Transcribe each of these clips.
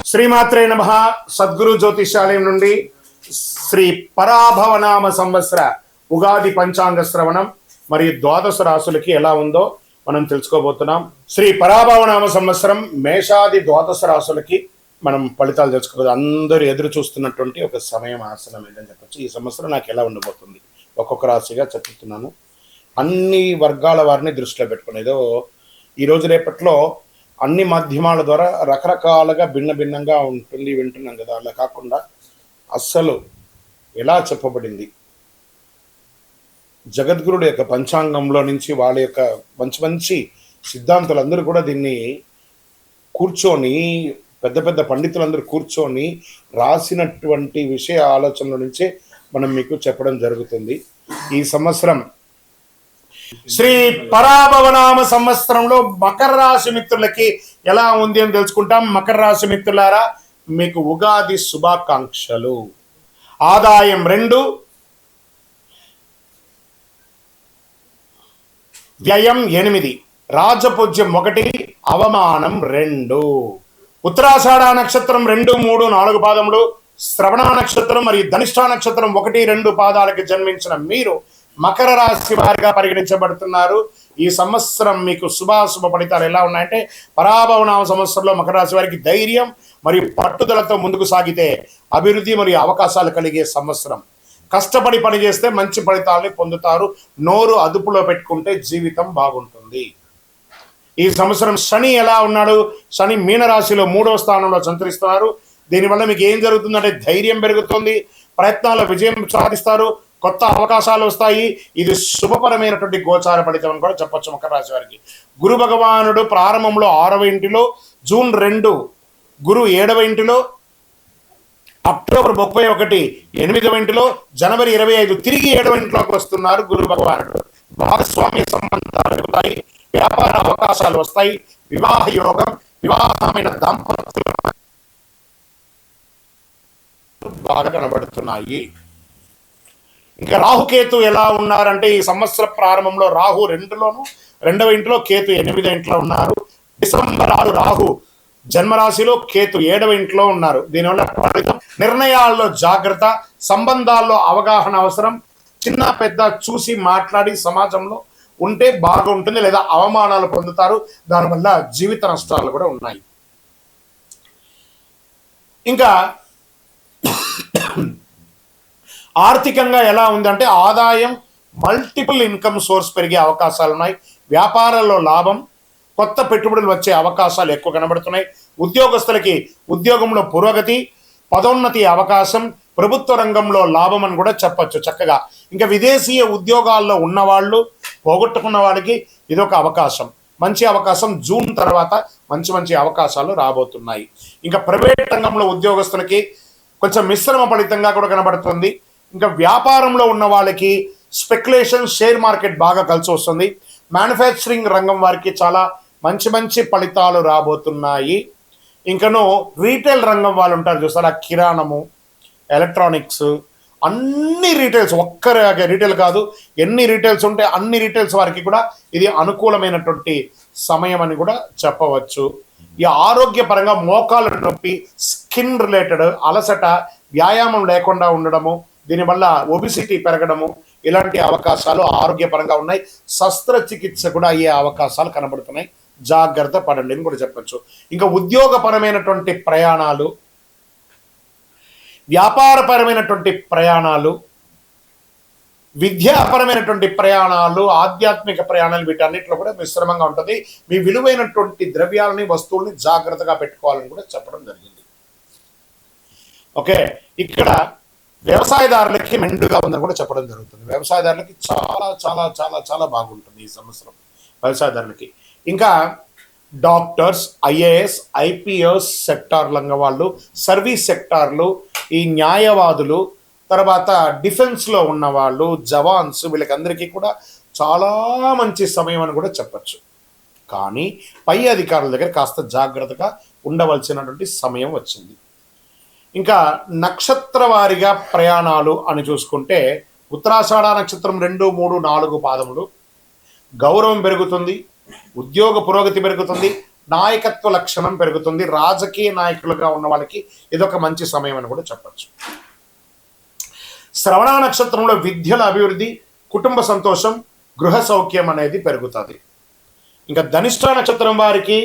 శ్రీమాత్రే నమః. సద్గురు జ్యోతిషాలయం నుండి శ్రీ పరాభవనామ సంవత్సర ఉగాది పంచాంగ శ్రవణం మరియు ద్వాదశ రాశులకి ఎలా ఉందో మనం తెలుసుకోబోతున్నాం. శ్రీ పరాభవనామ సంవత్సరం మేషాది ద్వాదశ రాశులకి మనం ఫలితాలు తెలుసుకోబోదు. అందరూ ఎదురు చూస్తున్నటువంటి ఒక సమయం ఆసనం ఏంటని చెప్పచ్చు. ఈ సంవత్సరం నాకు ఎలా ఉండబోతుంది ఒక్కొక్క రాశిగా చెప్తున్నాను. అన్ని వర్గాల వారిని దృష్టిలో పెట్టుకుని ఏదో ఈరోజు రేపట్లో అన్ని మాధ్యమాల ద్వారా రకరకాలుగా భిన్నంగా ఉంటుంది వింటున్నాం కదా. అలా కాకుండా అస్సలు ఎలా చెప్పబడింది జగద్గురుడు యొక్క పంచాంగంలో నుంచి వాళ్ళ యొక్క మంచి మంచి సిద్ధాంతులందరూ కూడా దీన్ని కూర్చొని పెద్ద పెద్ద పండితులందరూ కూర్చొని రాసినటువంటి విషయ ఆలోచనల నుంచే మనం మీకు చెప్పడం జరుగుతుంది. ఈ సంవత్సరం శ్రీ పరాభవనామ సంవత్సరంలో మకర రాశి మిత్రులకి ఎలా ఉంది అని తెలుసుకుంటాం. మకర రాశి మిత్రులారా, మీకు ఉగాది శుభాకాంక్షలు. ఆదాయం 2, వ్యయం 8, రాజపూజ్యం 1, అవమానం 2. ఉత్తరాషాఢ నక్షత్రం 2, 3, 4 పాదములు, శ్రవణ నక్షత్రం మరియు ధనిష్ఠ నక్షత్రం 1, 2 పాదాలకి జన్మించిన మీరు మకర రాశి వారిగా పరిగణించబడుతున్నారు. ఈ సంవత్సరం మీకు శుభాశుభ ఫలితాలు ఎలా ఉన్నాయంటే, పరాభవనామ సంవత్సరంలో మకర రాశి వారికి ధైర్యం మరియు పట్టుదలతో ముందుకు సాగితే అభివృద్ధి మరియు అవకాశాలు కలిగే సంవత్సరం. కష్టపడి పని చేస్తే మంచి ఫలితాలని పొందుతారు. నోరు అదుపులో పెట్టుకుంటే జీవితం బాగుంటుంది. ఈ సంవత్సరం శని ఎలా ఉన్నాడు? శని మీనరాశిలో 3వ స్థానంలో సంచరిస్తున్నారు. దీనివల్ల మీకు ఏం జరుగుతుందంటే ధైర్యం పెరుగుతుంది, ప్రయత్నాల విజయం సాధిస్తారు, కొత్త అవకాశాలు వస్తాయి. ఇది శుభపరమైనటువంటి గోచార ఫలితం అని కూడా చెప్పొచ్చు మకర రాశి వారికి. గురు భగవానుడు ప్రారంభంలో 6వ ఇంటిలో, జూన్ 2 గురు 7వ ఇంటిలో, అక్టోబర్ 31 8వ ఇంటిలో, జనవరి 25 తిరిగి 7వ ఇంట్లోకి వస్తున్నారు గురు భగవానుడు. భాగస్వామ్య సంబంధాలు పెరుగుతాయి, వ్యాపార అవకాశాలు వస్తాయి, వివాహ యోగం, వివాహమైన దాంపత్యులు బాగా కనబడుతున్నాయి. ఇంకా రాహుకేతు ఎలా ఉన్నారంటే, ఈ సంవత్సర ప్రారంభంలో రాహు 2లోను, 2వ ఇంట్లో, కేతు 8వ ఇంట్లో ఉన్నారు. డిసెంబర్ 6 రాహు జన్మరాశిలో, కేతు 7వ ఇంట్లో ఉన్నారు. దీనివల్ల ఫలితం నిర్ణయాల్లో జాగ్రత్త, సంబంధాల్లో అవగాహన అవసరం. చిన్న పెద్ద చూసి మాట్లాడి సమాజంలో ఉంటే బాగుంటుంది, లేదా అవమానాలు పొందుతారు. దానివల్ల జీవిత నష్టాలు కూడా ఉన్నాయి. ఇంకా ఆర్థికంగా ఎలా ఉందంటే, ఆదాయం, మల్టిపుల్ ఇన్కమ్ సోర్స్ పెరిగే అవకాశాలు ఉన్నాయి. వ్యాపారాల్లో లాభం, కొత్త పెట్టుబడులు వచ్చే అవకాశాలు ఎక్కువ కనబడుతున్నాయి. ఉద్యోగస్తులకి ఉద్యోగంలో పురోగతి, పదోన్నతి అవకాశం, ప్రభుత్వ రంగంలో లాభం అని కూడా చెప్పచ్చు చక్కగా. ఇంకా విదేశీయ ఉద్యోగాల్లో ఉన్నవాళ్ళు, పోగొట్టుకున్న వాళ్ళకి ఇదొక అవకాశం, మంచి అవకాశం. జూన్ తర్వాత మంచి అవకాశాలు రాబోతున్నాయి. ఇంకా ప్రైవేట్ రంగంలో ఉద్యోగస్తులకి కొంచెం మిశ్రమ ఫలితంగా కూడా కనబడుతుంది. ఇంకా వ్యాపారంలో ఉన్న వాళ్ళకి స్పెక్యులేషన్, షేర్ మార్కెట్ బాగా కలిసి వస్తుంది. మ్యానుఫ్యాక్చరింగ్ రంగం వారికి చాలా మంచి ఫలితాలు రాబోతున్నాయి. ఇంకను రీటైల్ రంగం వాళ్ళు ఉంటారు చూస్తారా, కిరాణము, ఎలక్ట్రానిక్స్, అన్ని రీటైల్స్, ఒక్క రీటైల్ కాదు, ఎన్ని రీటైల్స్ ఉంటే అన్ని రీటైల్స్ వారికి కూడా ఇది అనుకూలమైనటువంటి సమయం అని కూడా చెప్పవచ్చు. ఈ ఆరోగ్యపరంగా మోకాళ్ళ నొప్పి, స్కిన్ రిలేటెడ్ అలసట, వ్యాయామం లేకుండా ఉండడము, దీనివల్ల ఒబిసిటీ పెరగడము, ఇలాంటి అవకాశాలు ఆరోగ్యపరంగా ఉన్నాయి. శస్త్రచికిత్స కూడా అయ్యే అవకాశాలు కనబడుతున్నాయి. జాగ్రత్త పడండి అని కూడా చెప్పచ్చు. ఇంకా ఉద్యోగపరమైనటువంటి ప్రయాణాలు, వ్యాపారపరమైనటువంటి ప్రయాణాలు, విద్యాపరమైనటువంటి ప్రయాణాలు, ఆధ్యాత్మిక ప్రయాణాలు, వీటన్నిటిలో కూడా మిశ్రమంగా ఉంటుంది. మీ విలువైనటువంటి ద్రవ్యాలని, వస్తువుల్ని జాగ్రత్తగా పెట్టుకోవాలని కూడా చెప్పడం జరిగింది. ఓకే, ఇక్కడ వ్యవసాయదారులకి మెండుగా ఉందని కూడా చెప్పడం జరుగుతుంది. వ్యవసాయదారులకి చాలా చాలా చాలా చాలా బాగుంటుంది ఈ సంవత్సరం వ్యవసాయదారులకి. ఇంకా డాక్టర్స్, ఐఏఎస్, ఐపీఎస్ సెక్టార్ రంగ వాళ్ళు, సర్వీస్ సెక్టార్లు, ఈ న్యాయవాదులు, తర్వాత డిఫెన్స్లో ఉన్నవాళ్ళు, జవాన్స్, వీళ్ళకందరికీ కూడా చాలా మంచి సమయం అని కూడా చెప్పచ్చు. కానీ పై అధికారుల దగ్గర కాస్త జాగ్రత్తగా ఉండవలసినటువంటి సమయం వచ్చింది. ఇంకా నక్షత్ర వారిగా ప్రయాణాలు అని చూసుకుంటే, ఉత్తరాషాఢ నక్షత్రం 2, 3, 4 పాదములు, గౌరవం పెరుగుతుంది, ఉద్యోగ పురోగతి పెరుగుతుంది, నాయకత్వ లక్షణం పెరుగుతుంది. రాజకీయ నాయకులుగా ఉన్న వాళ్ళకి ఇదొక మంచి సమయం అని కూడా చెప్పచ్చు. శ్రవణ నక్షత్రంలో విద్యల అభివృద్ధి, కుటుంబ సంతోషం, గృహ సౌఖ్యం అనేది పెరుగుతుంది. ఇంకా ధనిష్ట నక్షత్రం వారికి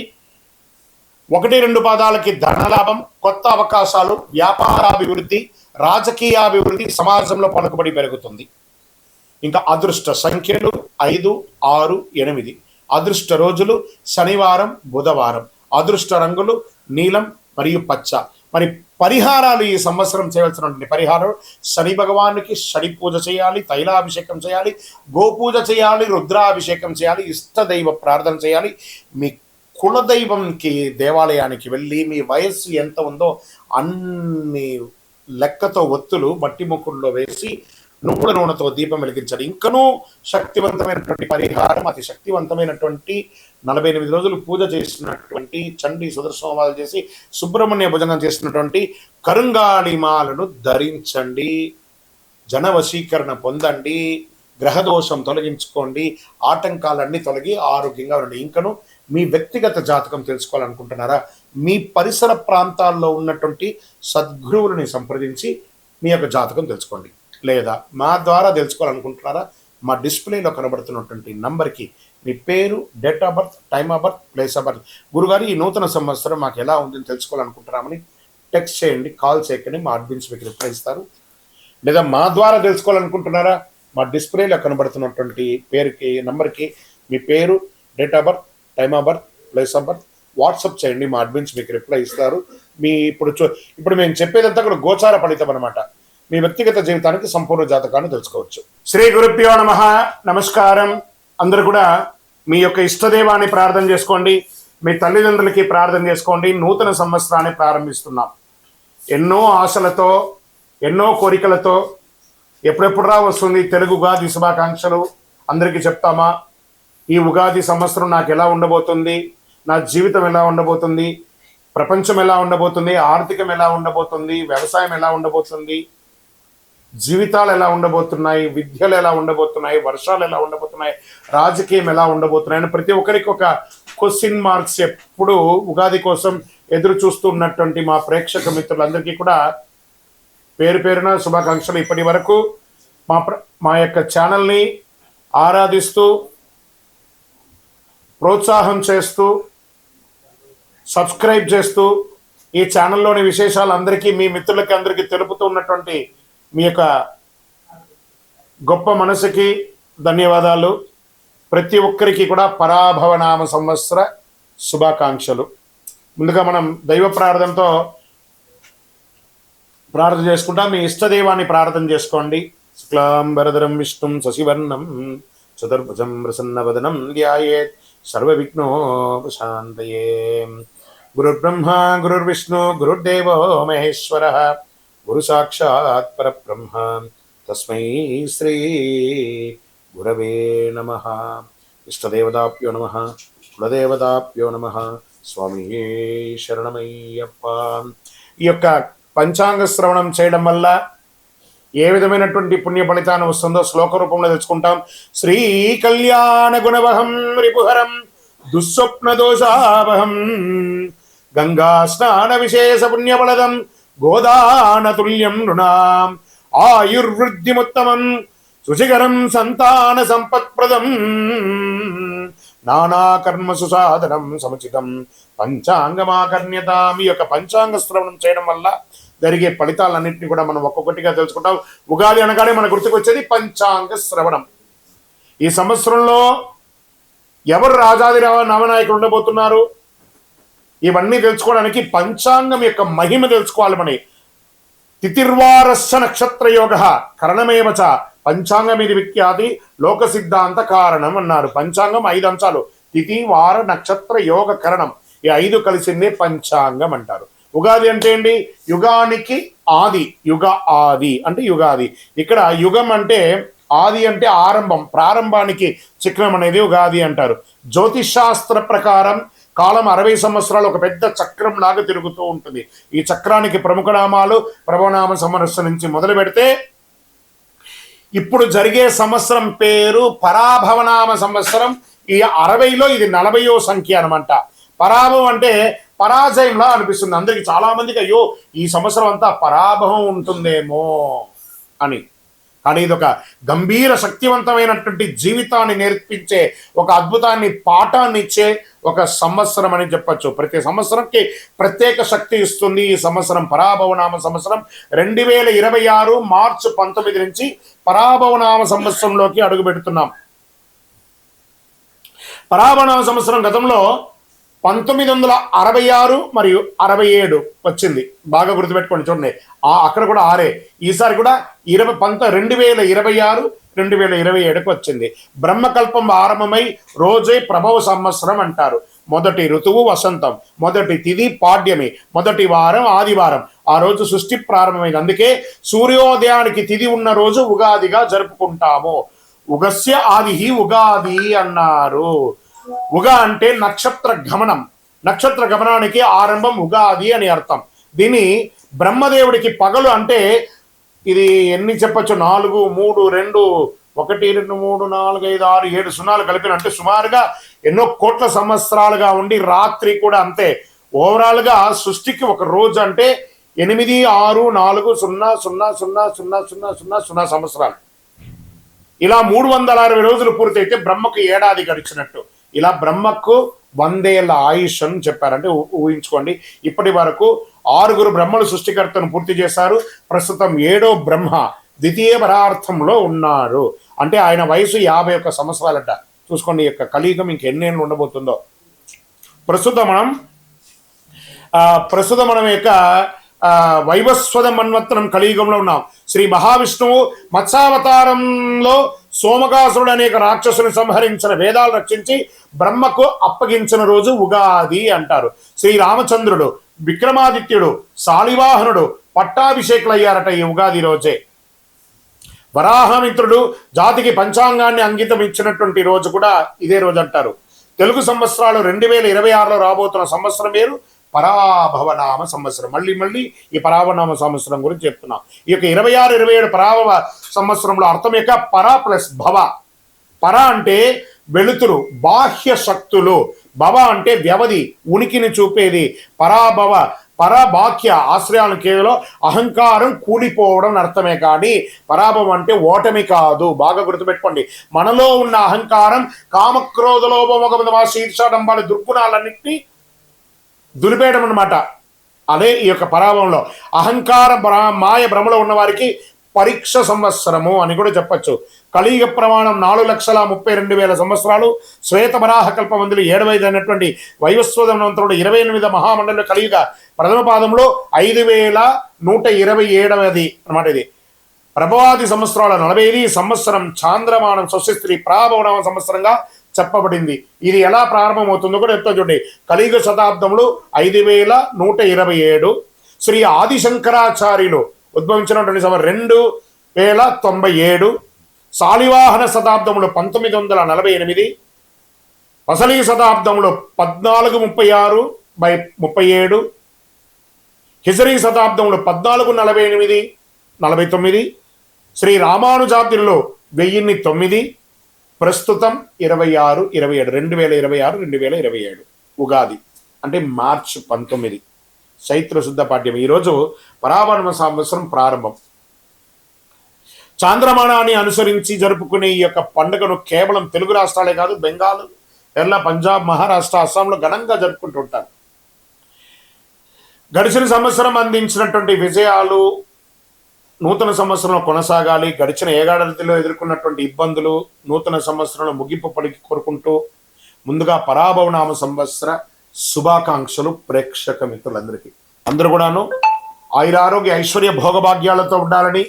1-2 పాదాలకి ధనలాభం, కొత్త అవకాశాలు, వ్యాపారాభివృద్ధి, రాజకీయాభివృద్ధి, సమాజంలో పలుకుబడి పెరుగుతుంది. ఇంకా అదృష్ట సంఖ్యలు 5, 6, 8. అదృష్ట రోజులు శనివారం, బుధవారం. అదృష్ట రంగులు నీలం మరియు పచ్చ. మరి పరిహారాలు ఈ సంవత్సరం చేయవలసినటువంటి పరిహారం: శని భగవానికి శని పూజ చేయాలి, తైలాభిషేకం చేయాలి, గోపూజ చేయాలి, రుద్రాభిషేకం చేయాలి, ఇష్టదైవ ప్రార్థన చేయాలి. మీ కులదైవంకి దేవాలయానికి వెళ్ళి మీ వయస్సు ఎంత ఉందో అన్ని లెక్కతో ఒత్తులు మట్టి ముక్కుల్లో వేసి నువ్వుల నూనెతో దీపం వెలిగించాలి. ఇంకనూ శక్తివంతమైనటువంటి పరిహారం, అతి శక్తివంతమైనటువంటి 48 రోజులు పూజ చేసినటువంటి చండీ సుదర్శనవాదాలు చేసి సుబ్రహ్మణ్య భుజంగం చేసినటువంటి కరుంగాళిమాలను ధరించండి. జనవశీకరణ పొందండి, గ్రహదోషం తొలగించుకోండి, ఆటంకాలన్నీ తొలగి ఆరోగ్యంగా ఉండండి. ఇంకను మీ వ్యక్తిగత జాతకం తెలుసుకోవాలనుకుంటున్నారా? మీ పరిసర ప్రాంతాల్లో ఉన్నటువంటి సద్గురువులని సంప్రదించి మీ యొక్క జాతకం తెలుసుకోండి. లేదా మా ద్వారా తెలుసుకోవాలనుకుంటున్నారా? మా డిస్ప్లేలో కనబడుతున్నటువంటి నంబర్కి మీ పేరు, date of birth, time of birth, place of birth, గురుగారు ఈ నూతన సంవత్సరం మాకు ఎలా ఉందని తెలుసుకోవాలనుకుంటున్నామని టెక్స్ట్ చేయండి, కాల్ చేయకండి. మా అడ్మిన్స్ మీకు రిప్లై ఇస్తారు. లేదా మా ద్వారా తెలుసుకోవాలనుకుంటున్నారా? మా డిస్ప్లేలో కనబడుతున్నటువంటి పేరుకి, నంబర్కి మీ పేరు, date of birth, time of birth, place of birth WhatsApp చేయండి. మా అడ్మిన్స్ మీకు రిప్లై ఇస్తారు. మీ ఇప్పుడు మేము చెప్పేదంతా కూడా గోచార ఫలితం అనమాట. మీ వ్యక్తిగత జీవితానికి సంపూర్ణ జాతకాన్ని తెలుసుకోవచ్చు. శ్రీ గురుభ్యో నమః. నమస్కారం. అందరూ కూడా మీ యొక్క ఇష్టదేవాన్ని ప్రార్థన చేసుకోండి, మీ తల్లిదండ్రులకి ప్రార్థన చేసుకోండి. నూతన సంవత్సరాన్ని ప్రారంభిస్తున్నాం. ఎన్నో ఆశలతో, ఎన్నో కోరికలతో ఎప్పుడెప్పుడురా వస్తుంది తెలుగు ఉగాది శుభాకాంక్షలు అందరికీ చెప్తామా? ఈ ఉగాది సంవత్సరం నాకు ఎలా ఉండబోతుంది, నా జీవితం ఎలా ఉండబోతుంది, ప్రపంచం ఎలా ఉండబోతుంది, ఆర్థికం ఎలా ఉండబోతుంది, వ్యవసాయం ఎలా ఉండబోతుంది, జీవితాలు ఎలా ఉండబోతున్నాయి, విద్యలు ఎలా ఉండబోతున్నాయి, వర్షాలు ఎలా ఉండబోతున్నాయి, రాజకీయం ఎలా ఉండబోతున్నాయి అని ప్రతి ఒక్కరికి ఒక క్వశ్చన్ మార్క్స్ ఎప్పుడు ఉగాది కోసం ఎదురు చూస్తున్నటువంటి మా ప్రేక్షక మిత్రులందరికీ కూడా పేరు పేరున శుభాకాంక్షలు. ఇప్పటి వరకు మా యొక్క ఛానల్ని ఆరాధిస్తూ, ప్రోత్సాహం చేస్తూ, సబ్స్క్రైబ్ చేస్తూ ఈ ఛానల్లోని విశేషాలు అందరికీ, మీ మిత్రులకి అందరికీ తెలుపుతూ ఉన్నటువంటి మీ యొక్క గొప్ప మనసుకి ధన్యవాదాలు. ప్రతి ఒక్కరికి కూడా పరాభవనామ సంవత్సర శుభాకాంక్షలు. ముందుగా మనం దైవ ప్రార్థనతో ప్రార్థన చేసుకుంటాం. మీ ఇష్టదైవాన్ని ప్రార్థన చేసుకోండి. శుక్లాంబరధరం విష్ణుం శశివర్ణం చతుర్భుజం ప్రసన్నవదనం ధ్యాయేత్ సర్వవిఘ్నోపశాంతయే. గురుర్బ్రహ్మ గురుర్విష్ణు గురుర్దేవో మహేశ్వరః గురు సాక్షాత్ పరబ్రహ్మ తస్మై శ్రీ గురవే నమః. ఇష్టదేవతాభ్యో నమః, కులదేవతాభ్యో నమః. స్వామి శరణమయ్యప్ప. ఈ యొక్క పంచాంగ శ్రవణం చేయడం వల్ల ఏ విధమైనటువంటి పుణ్య ఫలితాన్ని వస్తుందో శ్లోక రూపంలో తెలుసుకుంటాం. శ్రీ కళ్యాణ గుణవహం రిపుహరం దుస్వప్న దోషావహం గంగా స్నాన విశేష పుణ్యఫలదం గోదానతుల్యం నృణాం ఆయుర్వృద్ధిముత్తమం శుచికరం సంతాన సంపత్ప్రదం నానాకర్మసు సాధనం సముచితం పంచాంగమాకర్ణ్యతాం. ఈ యొక్క పంచాంగ శ్రవణం చేయడం వల్ల జరిగే ఫలితాలన్నింటినీ కూడా మనం ఒక్కొక్కటిగా తెలుసుకుంటాం. ఉగాది అనగానే మన గుర్తుకొచ్చేది పంచాంగ శ్రవణం. ఈ సంవత్సరంలో ఎవరు రాజాది నవనాయకులు ఉండబోతున్నారు, ఇవన్నీ తెలుసుకోవడానికి పంచాంగం యొక్క మహిమ తెలుసుకోవాలి. మన తిథిర్వారస్య నక్షత్ర యోగ కరణమేవచ పంచాంగం ఇది విఖ్యాతి లోక సిద్ధాంత కారణం అన్నారు. పంచాంగం 5 అంశాలు: తిథి, వార, నక్షత్ర, యోగ, కరణం. ఈ 5 కలిసిందే పంచాంగం అంటారు. ఉగాది అంటే ఏంటి? యుగానికి ఆది. యుగ ఆది అంటే యుగాది. ఇక్కడ యుగం అంటే ఆది అంటే ఆరంభం, ప్రారంభానికి చిహ్నం అనేది ఉగాది అంటారు. జ్యోతిషాస్త్ర ప్రకారం కాలం 60 సంవత్సరాలు ఒక పెద్ద చక్రం లాగా తిరుగుతూ ఉంటుంది. ఈ చక్రానికి ప్రముఖ నామాలు ప్రభవనామ సంవత్సరం నుంచి మొదలు పెడితే ఇప్పుడు జరిగే సంవత్సరం పేరు పరాభవనామ సంవత్సరం. ఈ 60లో ఇది 40వ సంఖ్య అనమాట. పరాభవం అంటే పరాజయంలా అనిపిస్తుంది అందరికి, చాలా మందికి అయ్యో ఈ సంవత్సరం అంతా పరాభవం ఉంటుందేమో అని. కానీ ఇది ఒక గంభీర శక్తివంతమైనటువంటి జీవితాన్ని నేర్పించే, ఒక అద్భుతాన్ని పాఠాన్ని ఇచ్చే ఒక సంవత్సరం అని చెప్పచ్చు. ప్రతి సంవత్సరంకి ప్రత్యేక శక్తి ఇస్తుంది. ఈ సంవత్సరం పరాభవనామ సంవత్సరం 2026 మార్చి 19 నుంచి పరాభవనామ సంవత్సరంలోకి అడుగు పెడుతున్నాం. పరాభవనామ సంవత్సరం గతంలో 1966 మరియు 67 వచ్చింది. బాగా గుర్తుపెట్టుకోండి, చూడండి అక్కడ కూడా 6. ఈసారి కూడా 2026 2027కు వచ్చింది. బ్రహ్మకల్పం ఆరంభమై రోజే ప్రభవ సంవత్సరం అంటారు. మొదటి ఋతువు వసంతం, మొదటి తిథి పాడ్యమి, మొదటి వారం ఆదివారం. ఆ రోజు సృష్టి ప్రారంభమైంది. అందుకే సూర్యోదయానికి తిథి ఉన్న రోజు ఉగాదిగా జరుపుకుంటాము. ఉగస్య ఆది ఉగాది అన్నారు. ఉగా అంటే నక్షత్ర గమనం, నక్షత్ర గమనానికి ఆరంభం ఉగాది అని అర్థం. దీన్ని బ్రహ్మదేవుడికి పగలు అంటే ఇది ఎన్ని చెప్పచ్చు, 4 3 2 1 2 3 4 5 6 7 సున్నాలు కలిపిన అంటే సుమారుగా ఎన్నో కోట్ల సంవత్సరాలుగా ఉండి రాత్రి కూడా అంతే. ఓవరాల్గా సృష్టికి ఒక రోజు అంటే 8 6 4 0 0 0 0 0 0 సంవత్సరాలు. ఇలా 360 రోజులు పూర్తయితే బ్రహ్మకు ఏడాది గడిచినట్టు. ఇలా బ్రహ్మకు 100 ఏళ్ల ఆయుష్ అని చెప్పారంటే ఊహించుకోండి. ఇప్పటి వరకు 6 బ్రహ్మలు సృష్టికర్తను పూర్తి చేశారు. ప్రస్తుతం 7వ బ్రహ్మ ద్వితీయ పరార్థంలో ఉన్నారు. అంటే ఆయన వయసు 51 సంవత్సరాలట. చూసుకోండి ఈ యొక్క కలియుగం ఇంకెన్నేళ్ళు ఉండబోతుందో. ప్రస్తుతం మనం యొక్క వైవస్వత మన్వత్తరం కలియుగంలో ఉన్నాం. శ్రీ మహావిష్ణువు మత్స్యావతారంలో సోమకాసురుడు అనేక రాక్షసుని సంహరించిన, వేదాలు రక్షించి బ్రహ్మకు అప్పగించిన రోజు ఉగాది అంటారు. శ్రీరామచంద్రుడు, విక్రమాదిత్యుడు, శాలివాహనుడు పట్టాభిషేకులు అయ్యారట ఈ ఉగాది రోజే. వరాహమిత్రుడు జాతికి పంచాంగాన్ని అంకితం ఇచ్చినటువంటి రోజు కూడా ఇదే రోజు అంటారు. తెలుగు సంవత్సరాలు 2026లో రాబోతున్న సంవత్సరం వేరు, పరాభవనామ సంవత్సరం. మళ్ళీ ఈ పరాభవనామ సంవత్సరం గురించి చెప్తున్నాం. ఈ యొక్క 26 27 పరాభవ సంవత్సరంలో అర్థం యొక్క పర ప్లస్ భవ. పర అంటే వెలుతురు, బాహ్య శక్తులు. భవ అంటే వ్యవధి, ఉనికిని చూపేది. పరాభవ పరబాహ్య ఆశ్రయాలను కేవలం అహంకారం కూలిపోవడం అర్థమే కానీ పరాభవం అంటే ఓటమి కాదు. బాగా గుర్తుపెట్టుకోండి. మనలో ఉన్న అహంకారం, కామక్రోధ లోభమోహ శీర్షాడంబాల దుర్గుణాలన్నింటినీ దులిపేయడం అన్నమాట. అదే ఈ యొక్క పరాభవంలో అహంకార మాయ భ్రమలో ఉన్న వారికి పరీక్ష సంవత్సరము అని కూడా చెప్పచ్చు. కలియుగ ప్రమాణం 4,32,000 సంవత్సరాలు. శ్వేత వరాహ కల్పమందులు 7 అయినటువంటి వైవస్వతమంత్రుడు 28 మహామండలి కలియుగ ప్రథమ పాదంలో 5,127 అన్నమాట. ఇది ప్రభవాది సంవత్సరాల 45 సంవత్సరం చాంద్రమానం స్వస్తి ప్రాభవనామ సంవత్సరంగా చెప్పబడింది. ఇది ఎలా ప్రారంభమవుతుందో కూడా చెప్తా చూడండి. కలియుగ శతాబ్దంలో 5,127 శ్రీ ఆదిశంకరాచార్యులు ఉద్భవించినటువంటి 2,097. శాలివాహన శతాబ్దంలో 1948, వసలి శతాబ్దంలో 1436/37, హిజరీ శతాబ్దంలో 1448 49, శ్రీ రామానుజాబ్దిలో 1009, ప్రస్తుతం 26 27 2026 2027 ఉగాది అంటే మార్చి 19 చైత్ర శుద్ధ పాడ్యం. ఈరోజు పరాభవన సంవత్సరం ప్రారంభం. చాంద్రమానాన్ని అనుసరించి జరుపుకునే ఈ యొక్క పండుగను కేవలం తెలుగు రాష్ట్రాలే కాదు, బెంగాల్, కేరళ, పంజాబ్, మహారాష్ట్ర, అస్సాంలో ఘనంగా జరుపుకుంటుంటారు. గడిచిన సంవత్సరం అందించినటువంటి విజయాలు నూతన సంవత్సరంలో కొనసాగాలి. గడిచిన ఏడాదిలో ఎదుర్కొన్నటువంటి ఇబ్బందులు నూతన సంవత్సరంలో ముగింపు పలికి కోరుకుంటూ ముందుగా పరాభవనామ సంవత్సర శుభాకాంక్షలు ప్రేక్షక మిత్రులందరికీ. అందరూ కూడాను ఆయురారోగ్య ఐశ్వర్య భోగభాగ్యాలతో ఉండాలని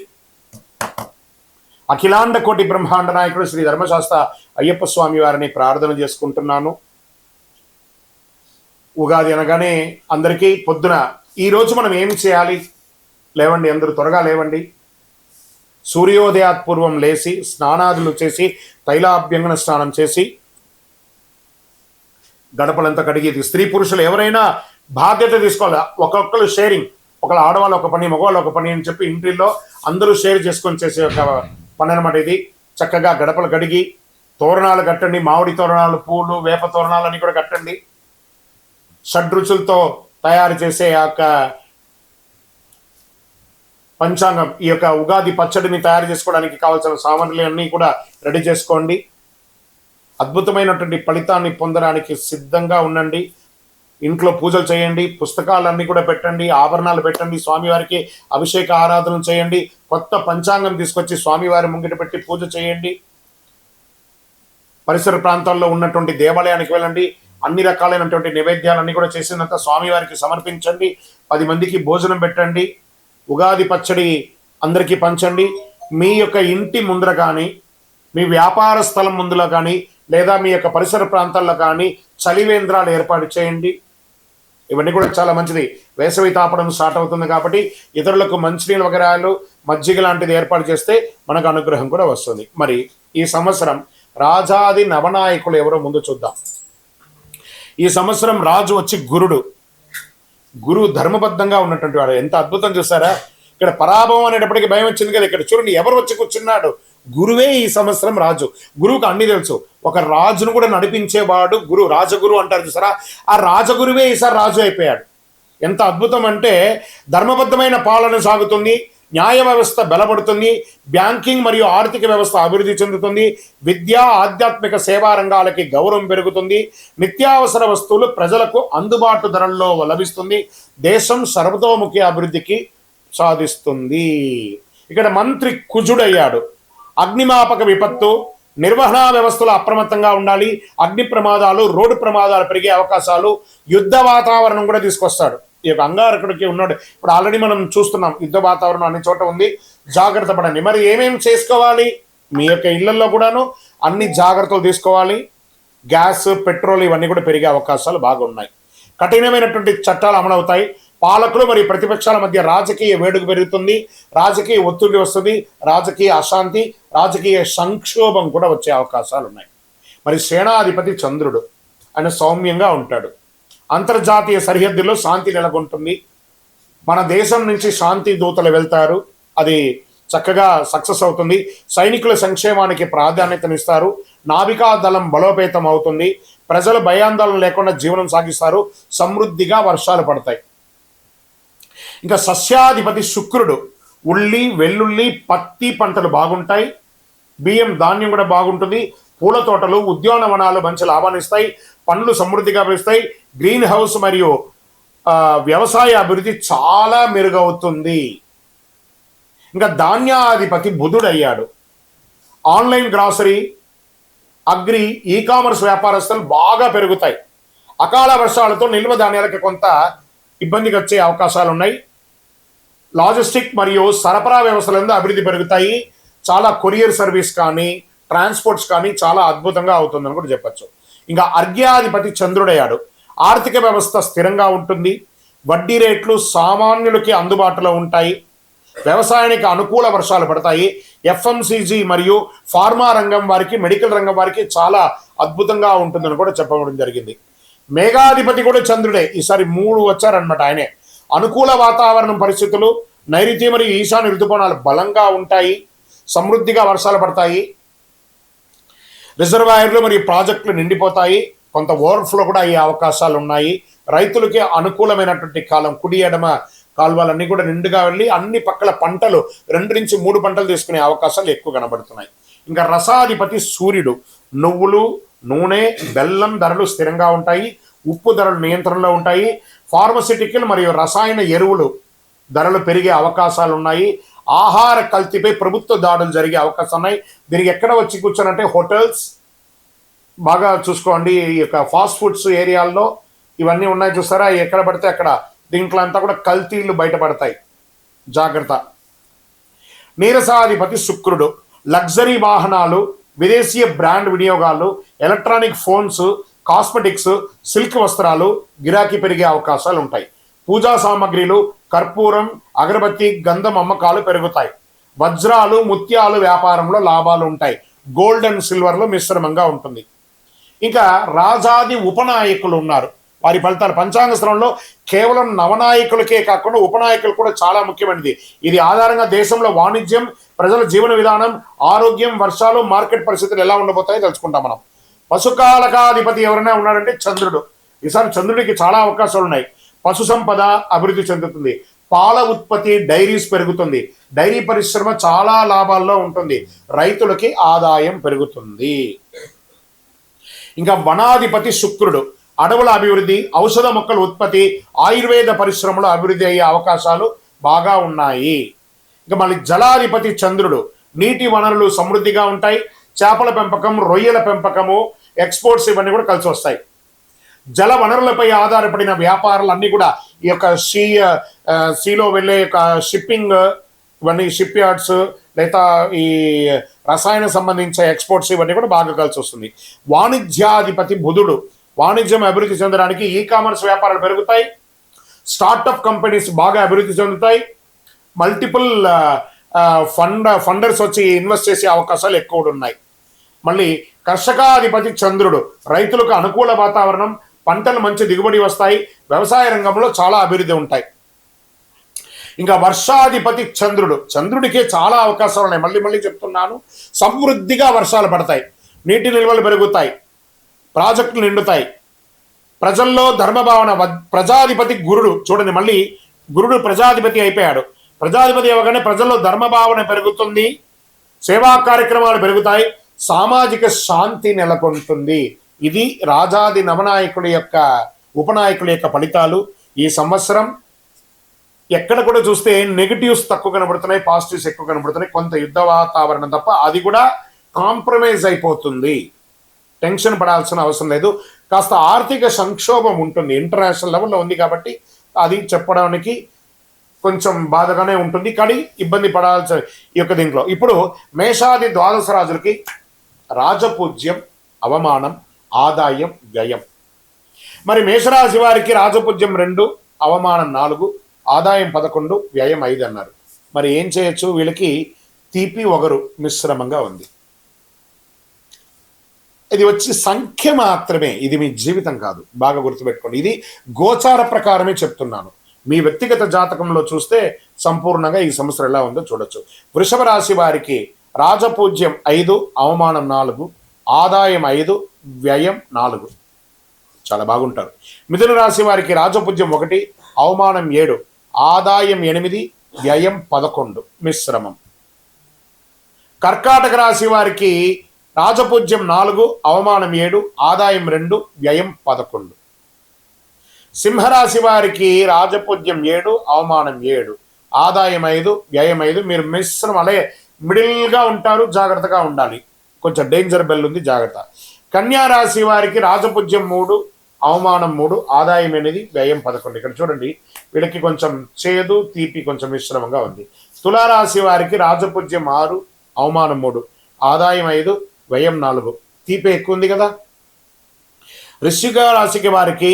అఖిలాండ కోటి బ్రహ్మాండ నాయకుడు శ్రీ ధర్మశాస్త్ర అయ్యప్ప స్వామి వారిని ప్రార్థన చేసుకుంటున్నాను. ఉగాది అనగానే అందరికీ పొద్దున ఈరోజు మనం ఏమి చేయాలి? లేవండి, అందరూ త్వరగా లేవండి. సూర్యోదయాత్ పూర్వం లేచి స్నానాదులు చేసి తైలాభ్యంగన స్నానం చేసి గడపలంతా కడిగేది. స్త్రీ పురుషులు ఎవరైనా బాధ్యత తీసుకోవాలి. ఒక్కొక్కరు షేరింగ్, ఒకళ్ళ ఆడవాళ్ళు ఒక పని, మగవాళ్ళు ఒక పని అని చెప్పి ఇంటిల్లో అందరూ షేర్ చేసుకొని చేసే ఒక పని అనమాట ఇది. చక్కగా గడపలు కడిగి తోరణాలు కట్టండి. మామిడి తోరణాలు, పూలు, వేప తోరణాలు అన్నీ కూడా కట్టండి. షడ్రుచులతో తయారు చేసే ఆ యొక్క పంచాంగం, ఈ యొక్క ఉగాది పచ్చడిని తయారు చేసుకోవడానికి కావాల్సిన సామగ్రిలన్నీ కూడా రెడీ చేసుకోండి. అద్భుతమైనటువంటి ఫలితాన్ని పొందడానికి సిద్ధంగా ఉండండి. ఇంట్లో పూజలు చేయండి, పుస్తకాలన్నీ కూడా పెట్టండి, ఆభరణాలు పెట్టండి, స్వామివారికి అభిషేక ఆరాధన చేయండి, కొత్త పంచాంగం తీసుకొచ్చి స్వామివారి ముంగిట పెట్టి పూజ చేయండి. పరిసర ప్రాంతాల్లో ఉన్నటువంటి దేవాలయానికి వెళ్ళండి, అన్ని రకాలైనటువంటి నైవేద్యాలన్నీ కూడా చేసినంత స్వామివారికి సమర్పించండి. 10 మందికి భోజనం పెట్టండి. ఉగాది పచ్చడి అందరికీ పంచండి. మీ యొక్క ఇంటి ముందర కానీ, మీ వ్యాపార స్థలం ముందులో కానీ, లేదా మీ యొక్క పరిసర ప్రాంతాల్లో కానీ చలివేంద్రాలు ఏర్పాటు చేయండి. ఇవన్నీ కూడా చాలా మంచిది. వేసవి తాపడం స్టార్ట్ అవుతుంది కాబట్టి ఇతరులకు మంచినీళ్ళు వగరాలు, మజ్జిగ లాంటిది ఏర్పాటు చేస్తే మనకు అనుగ్రహం కూడా వస్తుంది. మరి ఈ సంవత్సరం రాజాది నవనాయకులు ఎవరో ముందు చూద్దాం. ఈ సంవత్సరం రాజు వచ్చి గురువు ధర్మబద్ధంగా ఉన్నటువంటి వాడు. ఎంత అద్భుతం చూసారా? ఇక్కడ పరాభవం అనేటప్పటికీ భయం వచ్చింది కదా. ఇక్కడ చూడండి, ఎవరు వచ్చి కూర్చున్నాడు? గురువే ఈ సంవత్సరం రాజు. గురువుకు అన్ని తెలుసు. ఒక రాజును కూడా నడిపించేవాడు గురువు, రాజగురు అంటారు చూసారా? ఆ రాజగురువే ఈసారి రాజు అయిపోయాడు. ఎంత అద్భుతం అంటే, ధర్మబద్ధమైన పాలన సాగుతుంది, న్యాయ వ్యవస్థ బలపడుతుంది, బ్యాంకింగ్ మరియు ఆర్థిక వ్యవస్థ అభివృద్ధి చెందుతుంది, విద్యా ఆధ్యాత్మిక సేవా రంగాలకి గౌరవం పెరుగుతుంది, నిత్యావసర వస్తువులు ప్రజలకు అందుబాటు ధరల్లో లభిస్తుంది, దేశం సర్వతోముఖి అభివృద్ధికి సాధిస్తుంది. ఇక్కడ మంత్రి కుజుడయ్యాడు. అగ్నిమాపక విపత్తు, నిర్వహణ వ్యవస్థలు అప్రమత్తంగా ఉండాలి. అగ్ని ప్రమాదాలు, రోడ్డు ప్రమాదాలు పెరిగే అవకాశాలు, యుద్ధ వాతావరణం కూడా తీసుకొస్తాడు. ఈ యొక్క అంగారకుడికి ఉన్నాడు. ఇప్పుడు ఆల్రెడీ మనం చూస్తున్నాం, యుద్ధ వాతావరణం అన్ని చోట ఉంది. జాగ్రత్త పడండి. మరి ఏమేమి చేసుకోవాలి? మీ యొక్క ఇళ్లలో కూడాను అన్ని జాగ్రత్తలు తీసుకోవాలి. గ్యాస్, పెట్రోల్ ఇవన్నీ కూడా పెరిగే అవకాశాలు బాగున్నాయి. కఠినమైనటువంటి చట్టాలు అమలవుతాయి. పాలకులు మరియు ప్రతిపక్షాల మధ్య రాజకీయ వేడుక పెరుగుతుంది, రాజకీయ ఒత్తిడి వస్తుంది, రాజకీయ అశాంతి, రాజకీయ సంక్షోభం కూడా వచ్చే అవకాశాలు ఉన్నాయి. మరి సేనాధిపతి చంద్రుడు, ఆయన సౌమ్యంగా ఉంటాడు. అంతర్జాతీయ సరిహద్దుల్లో శాంతి నెలకొంటుంది. మన దేశం నుంచి శాంతి దూతలు వెళ్తారు, అది చక్కగా సక్సెస్ అవుతుంది. సైనికుల సంక్షేమానికి ప్రాధాన్యతనిస్తారు. నావికా దళం బలోపేతం అవుతుంది. ప్రజలు భయాందోళన లేకుండా జీవనం సాగిస్తారు. సమృద్ధిగా వర్షాలు పడతాయి. ఇంకా సస్యాధిపతి శుక్రుడు, ఉల్లి, వెల్లుల్లి, పత్తి పంటలు బాగుంటాయి. బియ్యం, ధాన్యం కూడా బాగుంటుంది. పూల తోటలు, ఉద్యానవనాలు మంచి లాభాన్ని ఇస్తాయి. పండ్లు సమృద్ధిగా పెరుస్తాయి. గ్రీన్ హౌస్ మరియు వ్యవసాయ అభివృద్ధి చాలా మెరుగవుతుంది. ఇంకా ధాన్యాధిపతి బుధుడు అయ్యాడు. Online grocery, agri, e commerce వ్యాపారస్తులు బాగా పెరుగుతాయి. అకాల వర్షాలతో నిల్వ ధాన్యాలకి కొంత ఇబ్బందికి వచ్చే అవకాశాలు ఉన్నాయి. లాజిస్టిక్ మరియు సరఫరా వ్యవస్థలందు అభివృద్ధి పెరుగుతాయి. చాలా కొరియర్ సర్వీస్ కానీ, ట్రాన్స్పోర్ట్స్ కానీ చాలా అద్భుతంగా అవుతుందని కూడా చెప్పచ్చు. ఇంకా అర్ఘ్యాధిపతి చంద్రుడయ్యాడు. ఆర్థిక వ్యవస్థ స్థిరంగా ఉంటుంది. వడ్డీ రేట్లు సామాన్యులకి అందుబాటులో ఉంటాయి. వ్యవసాయానికి అనుకూల వర్షాలు పడతాయి. ఎఫ్ఎంసీజీ మరియు ఫార్మా రంగం వారికి, మెడికల్ రంగం వారికి చాలా అద్భుతంగా ఉంటుందని కూడా చెప్పడం జరిగింది. మేఘాధిపతి కూడా చంద్రుడే. ఈసారి 3 వచ్చారనమాట ఆయనే. అనుకూల వాతావరణం పరిస్థితులు, నైరుతి మరియు ఈశాన్య ఋతుపవనాలు బలంగా ఉంటాయి. సమృద్ధిగా వర్షాలు పడతాయి. రిజర్వాయర్లు మరియు ప్రాజెక్టులు నిండిపోతాయి. కొంత ఓవర్ఫ్లో కూడా అయ్యే అవకాశాలు ఉన్నాయి. రైతులకి అనుకూలమైనటువంటి కాలం. కుడి ఎడమ కాలువలన్నీ కూడా నిండుగా వెళ్ళి అన్ని పక్కల పంటలు 2 నుంచి 3 పంటలు తీసుకునే అవకాశాలు ఎక్కువ కనబడుతున్నాయి. ఇంకా రసాధిపతి సూర్యుడు. నువ్వులు, నూనె, బెల్లం ధరలు స్థిరంగా ఉంటాయి. ఉప్పు ధరలు నియంత్రణలో ఉంటాయి. ఫార్మసిటికల్ మరియు రసాయన ఎరువులు ధరలు పెరిగే అవకాశాలు ఉన్నాయి. ఆహార కల్తీపై ప్రభుత్వ దాడులు జరిగే అవకాశాలు ఉన్నాయి. దీనికి ఎక్కడ వచ్చి కూర్చోనంటే హోటల్స్ బాగా చూసుకోండి. ఈ యొక్క ఫాస్ట్ ఫుడ్స్ ఏరియాల్లో ఇవన్నీ ఉన్నాయి చూస్తారా, ఎక్కడ పడితే అక్కడ దీంట్లో అంతా కూడా కల్తీలు బయటపడతాయి. జాగ్రత్త. నీరసాధిపతి శుక్రుడు. లగ్జరీ వాహనాలు, విదేశీయ బ్రాండ్ వినియోగాలు, ఎలక్ట్రానిక్ ఫోన్స్, కాస్మెటిక్స్, సిల్క్ వస్త్రాలు గిరాకీ పెరిగే అవకాశాలు ఉంటాయి. పూజా సామాగ్రిలు, కర్పూరం, అగరబత్తి, గంధం అమ్మకాలు పెరుగుతాయి. వజ్రాలు, ముత్యాలు వ్యాపారంలో లాభాలు ఉంటాయి. గోల్డ్ అండ్ సిల్వర్లో మిశ్రమంగా ఉంటుంది. ఇంకా రాజాది ఉపనాయకులు ఉన్నారు. వారి ఫలితాలు పంచాంగ శ్రవణంలో కేవలం నవనాయకులకే కాకుండా ఉపనాయకులు కూడా చాలా ముఖ్యమైనది. ఇది ఆధారంగా దేశంలో వాణిజ్యం, ప్రజల జీవన విధానం, ఆరోగ్యం, వర్షాలు, మార్కెట్ పరిస్థితులు ఎలా ఉండబోతాయో తెలుసుకుంటాం మనం. పశుకాలకాధిపతి ఎవరైనా ఉన్నాడంటే చంద్రుడు. ఈసారి చంద్రుడికి చాలా అవకాశాలు ఉన్నాయి. పశు సంపద అభివృద్ధి చెందుతుంది, పాల ఉత్పత్తి డైరీస్ పెరుగుతుంది, డైరీ పరిశ్రమ చాలా లాభాల్లో ఉంటుంది, రైతులకి ఆదాయం పెరుగుతుంది. ఇంకా వనాధిపతి శుక్రుడు, అడవుల అభివృద్ధి, ఔషధ మొక్కల ఉత్పత్తి, ఆయుర్వేద పరిశ్రమలో అభివృద్ధి అయ్యే అవకాశాలు బాగా ఉన్నాయి. ఇంకా మళ్ళీ జలాధిపతి చంద్రుడు, నీటి వనరులు సమృద్ధిగా ఉంటాయి, చేపల పెంపకం, రొయ్యల పెంపకము, ఎక్స్పోర్ట్స్ ఇవన్నీ కూడా కలిసి వస్తాయి. జల వనరులపై ఆధారపడిన వ్యాపారాలన్నీ కూడా ఈ యొక్క సీలో వెళ్ళే యొక్క షిప్పింగ్, ఇవన్నీ షిప్ యార్డ్స్, లేదా ఈ రసాయన సంబంధించిన ఎక్స్పోర్ట్స్ ఇవన్నీ కూడా బాగా కలిసి వస్తుంది. వాణిజ్యాధిపతి బుధుడు, వాణిజ్యం అభివృద్ధి చెందడానికి ఈ కామర్స్ వ్యాపారాలు పెరుగుతాయి, స్టార్టప్ కంపెనీస్ బాగా అభివృద్ధి చెందుతాయి, మల్టిపుల్ ఫండర్స్ వచ్చి ఇన్వెస్ట్ చేసే అవకాశాలు ఎక్కువ ఉన్నాయి. మళ్ళీ కర్షకాధిపతి చంద్రుడు, రైతులకు అనుకూల వాతావరణం, పంటలు మంచి దిగుబడి వస్తాయి, వ్యవసాయ రంగంలో చాలా అభివృద్ధి ఉంటాయి. ఇంకా వర్షాధిపతి చంద్రుడు, చంద్రుడికే చాలా అవకాశాలు ఉన్నాయి. మళ్ళీ మళ్ళీ చెప్తున్నాను, సమృద్ధిగా వర్షాలు పడతాయి, నీటి నిల్వలు పెరుగుతాయి, ప్రాజెక్టులు నిండుతాయి, ప్రజల్లో ధర్మభావన. ప్రజాధిపతి గురుడు, చూడండి మళ్ళీ గురుడు ప్రజాధిపతి అయిపోయాడు. ప్రజాధిపతి అవ్వగానే ప్రజల్లో ధర్మభావన పెరుగుతుంది, సేవా కార్యక్రమాలు పెరుగుతాయి, సామాజిక శాంతి నెలకొంటుంది. ఇది రాజాది నవనాయకుడి యొక్క ఉపనాయకుల యొక్క ఫలితాలు. ఈ సంవత్సరం ఎక్కడ కూడా చూస్తే నెగిటివ్స్ తక్కువ కనబడుతున్నాయి, పాజిటివ్స్ ఎక్కువ కనబడుతున్నాయి. కొంత యుద్ధ వాతావరణం తప్ప అది కూడా కాంప్రమైజ్ అయిపోతుంది. టెన్షన్ పడాల్సిన అవసరం లేదు. కాస్త ఆర్థిక సంక్షోభం ఉంటుంది, ఇంటర్నేషనల్ లెవెల్లో ఉంది కాబట్టి అది చెప్పడానికి కొంచెం బాధగానే ఉంటుంది, కానీ ఇబ్బంది పడాల్సిన ఈ యొక్క దీంట్లో. ఇప్పుడు మేషాది ద్వాదశ రాజులకి రాజపూజ్యం, అవమానం, ఆదాయం, వ్యయం. మరి మేషరాశి వారికి రాజపూజ్యం 2, అవమానం 4, ఆదాయం 11, వ్యయం 5 అన్నారు. మరి ఏం చేయొచ్చు? వీళ్ళకి తీపి ఒగరు మిశ్రమంగా ఉంది. ఇది వచ్చి సంఖ్య మాత్రమే, ఇది మీ జీవితం కాదు, బాగా గుర్తుపెట్టుకోండి. ఇది గోచార ప్రకారమే చెప్తున్నాను. మీ వ్యక్తిగత జాతకంలో చూస్తే సంపూర్ణంగా ఈ సంవత్సరం ఎలా ఉందో చూడొచ్చు. వృషభ రాశి వారికి రాజపూజ్యం 5, అవమానం 4, ఆదాయం 5, వ్యయం 4, చాలా బాగుంటారు. మిథున రాశి వారికి రాజపూజ్యం 1, అవమానం 7, ఆదాయం 8, వ్యయం 11, మిశ్రమం. కర్కాటక రాశి వారికి రాజపూజ్యం 4, అవమానం 7, ఆదాయం 2, వ్యయం 11. సింహరాశి వారికి రాజపూజ్యం 7, అవమానం 7, ఆదాయం 5, వ్యయం 5. మీరు మిశ్రమం అలాగే మిడిల్గా ఉంటారు, జాగ్రత్తగా ఉండాలి, కొంచెం డేంజర్ బెల్ ఉంది, జాగ్రత్త. కన్యా రాశి వారికి రాజపూజ్యం 3, అవమానం 3, ఆదాయం 8, వ్యయం 11. ఇక్కడ చూడండి, వీళ్ళకి కొంచెం చేదు తీపి కొంచెం మిశ్రమంగా ఉంది. తులారాశి వారికి రాజపూజ్యం 6, అవమానం 3, ఆదాయం 5, వ్యయం 4, తీపి ఎక్కువ ఉంది కదా. వృశ్చిక రాశికి వారికి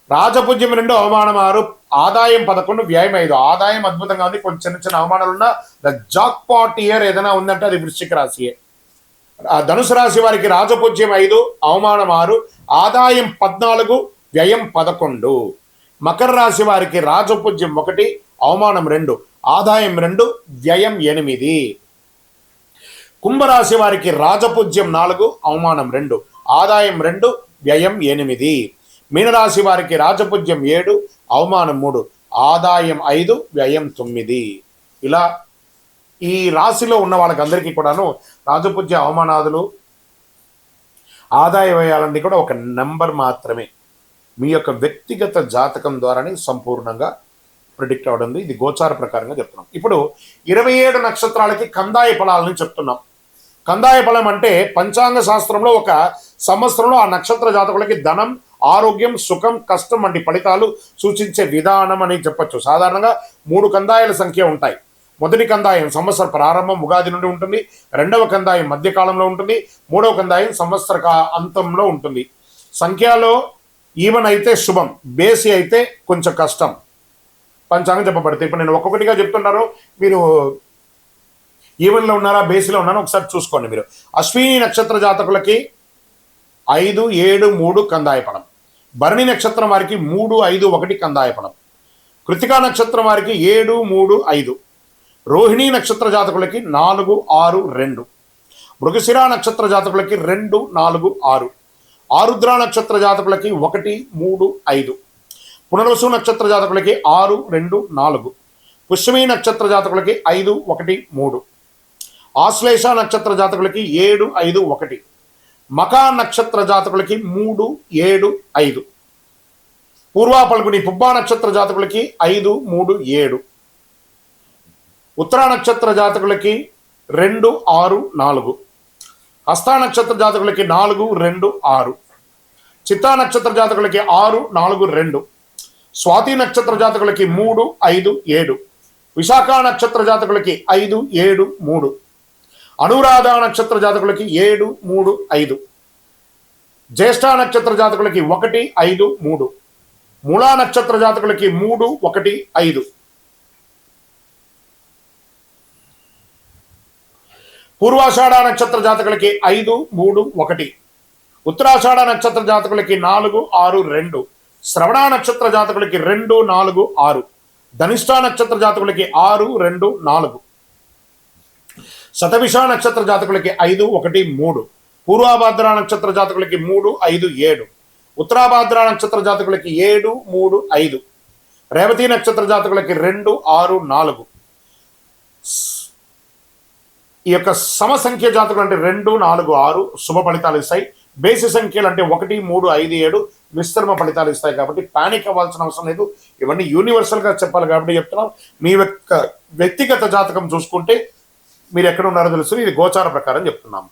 రాజపూజ్యం 2, అవమానం 6, ఆదాయం 11, వ్యయం 5. ఆదాయం అద్భుతంగా ఉంది, కొంచెం చిన్న చిన్న అవమానాలు ఉన్న ద జాక్ పాట్ ఇయర్ ఏదైనా ఉందంటే అది వృశ్చిక రాశియే. ధనుసు రాశి వారికి రాజపూజ్యం 5, అవమానం 6, ఆదాయం 14, వ్యయం 11. మకర రాశి వారికి రాజపూజ్యం 1, అవమానం 2, ఆదాయం 2, వ్యయం 8. కుంభరాశి వారికి రాజపూజ్యం 4, అవమానం 2, ఆదాయం 2, వ్యయం 8. మీనరాశి వారికి రాజపూజ్యం 7, అవమానం 3, ఆదాయం 5, వ్యయం 9. ఇలా ఈ రాశిలో ఉన్న వాళ్ళకందరికీ కూడాను రాజపూజ్య అవమానాదులు, ఆదాయ వ్యయాలన్నీ కూడా ఒక నెంబర్ మాత్రమే. మీ యొక్క వ్యక్తిగత జాతకం ద్వారానే సంపూర్ణంగా ప్రిడిక్ట్ అవడం. ఇది గోచార ప్రకారంగా చెప్తున్నాం. ఇప్పుడు 27 నక్షత్రాలకి కందాయ ఫలాలని చెప్తున్నాం. కందాయ ఫలం అంటే పంచాంగ శాస్త్రంలో ఒక సంవత్సరంలో ఆ నక్షత్ర జాతకులకి ధనం, ఆరోగ్యం, సుఖం, కష్టం వంటి ఫలితాలు సూచించే విధానం అని చెప్పచ్చు. సాధారణంగా 3 కందాయాల సంఖ్య ఉంటాయి. మొదటి కందాయం సంవత్సర ప్రారంభం ఉగాది నుండి ఉంటుంది, రెండవ కందాయం మధ్యకాలంలో ఉంటుంది, మూడవ కందాయం సంవత్సర అంతంలో ఉంటుంది. సంఖ్యలో ఈవెన్ అయితే శుభం, బేసి అయితే కొంచెం కష్టం పంచాంగం చెప్పబడుతుంది. ఇప్పుడు నేను ఒక్కొక్కటిగా చెప్తున్నాను, మీరు ఈవెన్లో ఉన్నారా బేసిలో ఉన్నారా ఒకసారి చూసుకోండి. మీరు అశ్విని నక్షత్ర జాతకులకి 5, 7, 3 కందాయ ఫలం. భరణి నక్షత్రం వారికి 3, 5, 1 కందాయ ఫలం. కృతికా నక్షత్రం వారికి 7, 3, 5. రోహిణీ నక్షత్ర జాతకులకి 4, 6, 2. మృగశిర నక్షత్ర జాతకులకి 2, 4, 6. ఆరుద్ర నక్షత్ర జాతకులకి 1, 3, 5. పునర్వసు నక్షత్ర జాతకులకి 6, 2, 4. పుష్యమి నక్షత్ర జాతకులకి 5, 1, 3. ఆశ్లేష నక్షత్ర జాతకులకి 7, 5, 1. మకా నక్షత్ర జాతకులకి 3, 7, 5. పూర్వా పల్గుని పుబ్బా నక్షత్ర జాతకులకి 5, 3, 7. ఉత్తరా నక్షత్ర జాతకులకి 2, 6, 4. హస్తా నక్షత్ర జాతకులకి 4, 2, 6. చిత్తా నక్షత్ర జాతకులకి 6, 4, 2. స్వాతి నక్షత్ర జాతకులకి 3, 5, 7. విశాఖ నక్షత్ర జాతకులకి 5, 7, 3. అనురాధ నక్షత్ర జాతకులకి 7, 3, 5. జ్యేష్ఠ నక్షత్ర జాతకులకి 1, 5, 3. మూలా నక్షత్ర జాతకులకి 3, 1, 5. పూర్వాషాఢ నక్షత్ర జాతకులకి 5, 3, 1. ఉత్తరాషాఢ నక్షత్ర జాతకులకి 4, 6, 2. శ్రవణ నక్షత్ర జాతకులకి 2, 4, 6. ధనిష్ఠ నక్షత్ర జాతకులకి 6, 2, 4. శతభిష నక్షత్ర జాతకులకి 5, 1, 3. పూర్వాభాద్ర నక్షత్ర జాతకులకి 3, 5, 7. ఉత్తరాభాద్ర నక్షత్ర జాతకులకి 7, 3, 5. రేవతి నక్షత్ర జాతకులకి 2, 6, 4. ఈ యొక్క సమసంఖ్య జాతకులు అంటే 2, 4, 6 శుభ ఫలితాలు ఇస్తాయి. బేసి సంఖ్యలు అంటే 1, 3, 5, 7 మిశ్రమ ఫలితాలు ఇస్తాయి. కాబట్టి పానిక్ అవ్వాల్సిన అవసరం లేదు. ఇవన్నీ యూనివర్సల్గా చెప్పాలి కాబట్టి చెప్తున్నాం. మీ యొక్క వ్యక్తిగత జాతకం చూసుకుంటే మీరు ఎక్కడ ఉన్నారో తెలుసు. ఇది గోచార ప్రకారం చెప్తున్నాము.